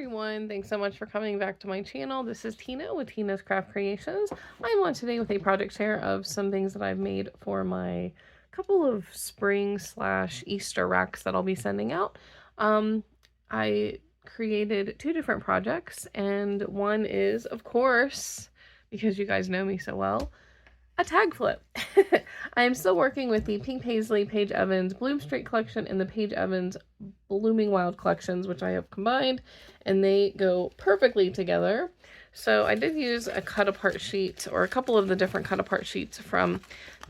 everyone, thanks so much for coming back to my channel. This is Tina with Tina's Craft Creations. I'm on today with a project share of some things that I've made for my couple of spring slash Easter racks that I'll be sending out. I created two different projects, and one is, of course, because you guys know me so well, a tag flip. I am still working with the Pink Paisley Paige Evans Bloom Street collection and the Paige Evans Blooming Wild collections, which I have combined, and they go perfectly together. So I did use a cut apart sheet, or a couple of the different cut apart sheets from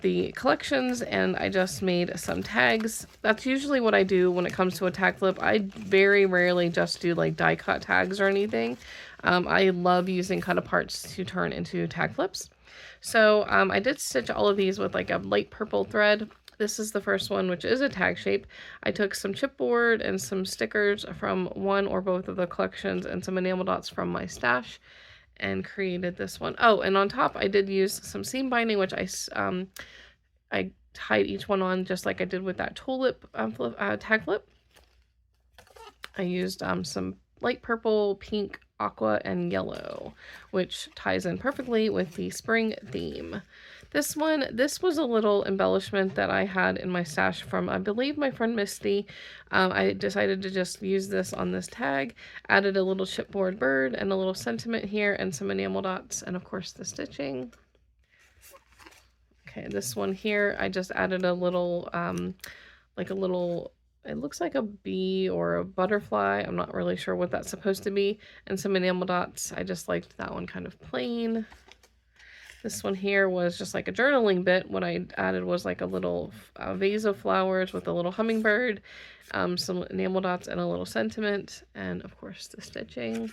the collections, and I just made some tags. That's usually what I do when it comes to a tag flip. I very rarely just do like die cut tags or anything. I love using cut aparts to turn into tag flips. So I did stitch all of these with like a light purple thread. This is the first one, which is a tag shape. I took some chipboard and some stickers from one or both of the collections and some enamel dots from my stash and created this one. Oh, and on top I did use some seam binding, which I tied each one on just like I did with that tulip tag flip. I used some light purple, pink, aqua, and yellow, which ties in perfectly with the spring theme. This was a little embellishment that I had in my stash from, I believe, my friend Misty. I decided to just use this on this tag, added a little chipboard bird and a little sentiment here and some enamel dots, and of course the stitching. Okay, this one here, I just added a little, it looks like a bee or a butterfly. I'm not really sure what that's supposed to be. And some enamel dots. I just liked that one kind of plain. This one here was just like a journaling bit. What I added was like a little vase of flowers with a little hummingbird, some enamel dots and a little sentiment, and of course the stitching.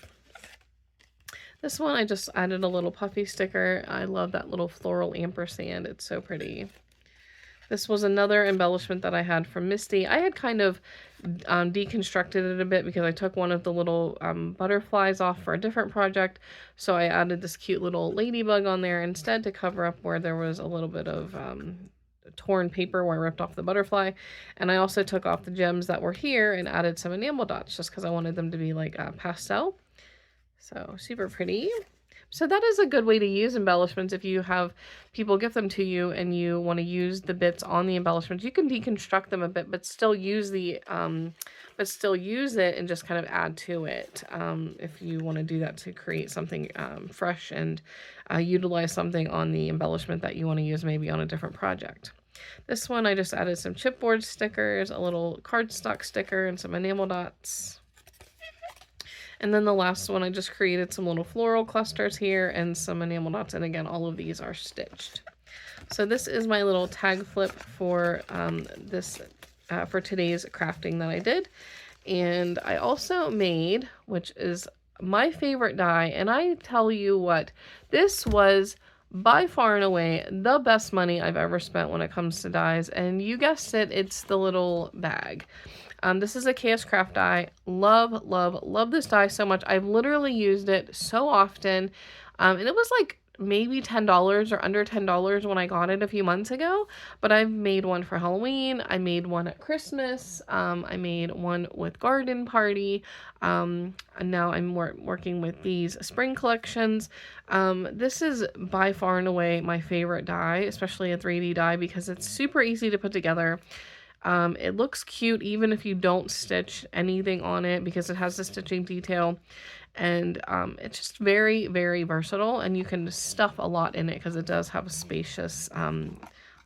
This one I just added a little puffy sticker. I love that little floral ampersand. It's so pretty. This was another embellishment that I had from Misty. I had kind of deconstructed it a bit because I took one of the little butterflies off for a different project. So I added this cute little ladybug on there instead to cover up where there was a little bit of torn paper where I ripped off the butterfly. And I also took off the gems that were here and added some enamel dots just because I wanted them to be like pastel. So super pretty. So that is a good way to use embellishments. If you have people give them to you and you want to use the bits on the embellishments, you can deconstruct them a bit, but still use it and just kind of add to it. If you want to do that to create something fresh and utilize something on the embellishment that you want to use maybe on a different project. This one I just added some chipboard stickers, a little cardstock sticker, and some enamel dots. And then the last one, I just created some little floral clusters here and some enamel dots. And again, all of these are stitched. So this is my little tag flip for for today's crafting that I did. And I also made, which is my favorite die. And I tell you what, this was by far and away the best money I've ever spent when it comes to dies. And you guessed it, it's the little bag. This is a KS Craft die. Love, love, love this die so much. I've literally used it so often. And it was like maybe $10 or under $10 when I got it a few months ago. But I've made one for Halloween. I made one at Christmas. I made one with Garden Party. And now I'm working with these spring collections. This is by far and away my favorite die, especially a 3D die, because it's super easy to put together. It looks cute even if you don't stitch anything on it because it has the stitching detail, and it's just very, very versatile, and you can stuff a lot in it because it does have a spacious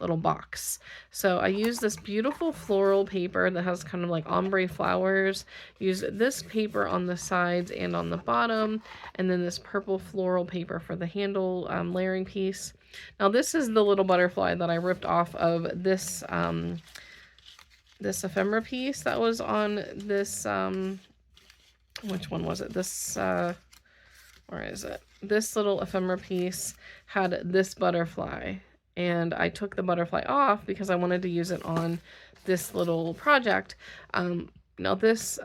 little box. So I use this beautiful floral paper that has kind of like ombre flowers. Use this paper on the sides and on the bottom, and then this purple floral paper for the handle layering piece. Now this is the little butterfly that I ripped off of this this ephemera piece that was on this, which one was it? This, where is it? This little ephemera piece had this butterfly, and I took the butterfly off because I wanted to use it on this little project. Now this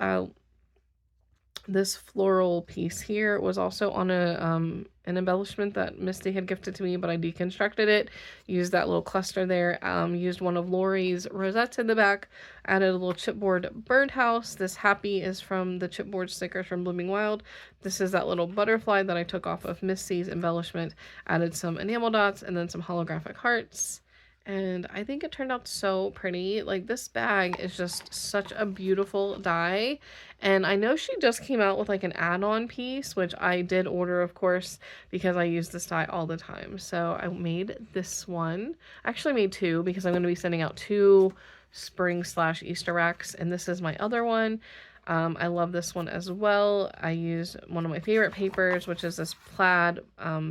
This floral piece here was also on an embellishment that Misty had gifted to me, but I deconstructed it, used that little cluster there, used one of Lori's rosettes in the back, added a little chipboard birdhouse. This happy is from the chipboard stickers from Blooming Wild. This is that little butterfly that I took off of Misty's embellishment, added some enamel dots, and then some holographic hearts. And I think it turned out so pretty. Like, this bag is just such a beautiful die. And I know she just came out with like an add-on piece, which I did order, of course, because I use this die all the time. So I made this one. I actually made two because I'm going to be sending out 2 spring/Easter racks. And this is my other one. I love this one as well. I used one of my favorite papers, which is this plaid,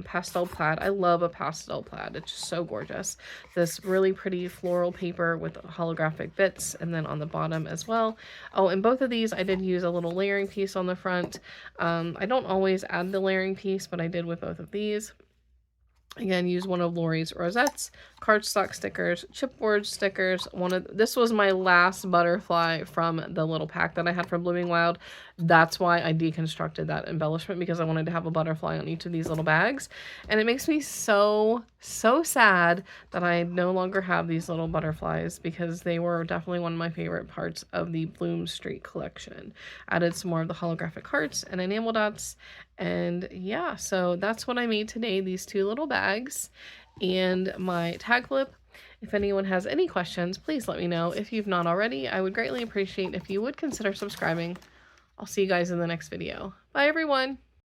pastel plaid. I love a pastel plaid. It's just so gorgeous. This really pretty floral paper with holographic bits, and then on the bottom as well. Oh, and both of these I did use a little layering piece on the front. I don't always add the layering piece, but I did with both of these. Again, use one of Lori's rosettes, cardstock stickers, chipboard stickers. This was my last butterfly from the little pack that I had from Blooming Wild. That's why I deconstructed that embellishment, because I wanted to have a butterfly on each of these little bags. And it makes me so sad that I no longer have these little butterflies, because they were definitely one of my favorite parts of the Bloom Street collection. Added some more of the holographic hearts and enamel dots. And yeah, so that's what I made today, these 2 little bags and my tag flip. If anyone has any questions, please let me know. If you've not already, I would greatly appreciate if you would consider subscribing. I'll see you guys in the next video. Bye, everyone.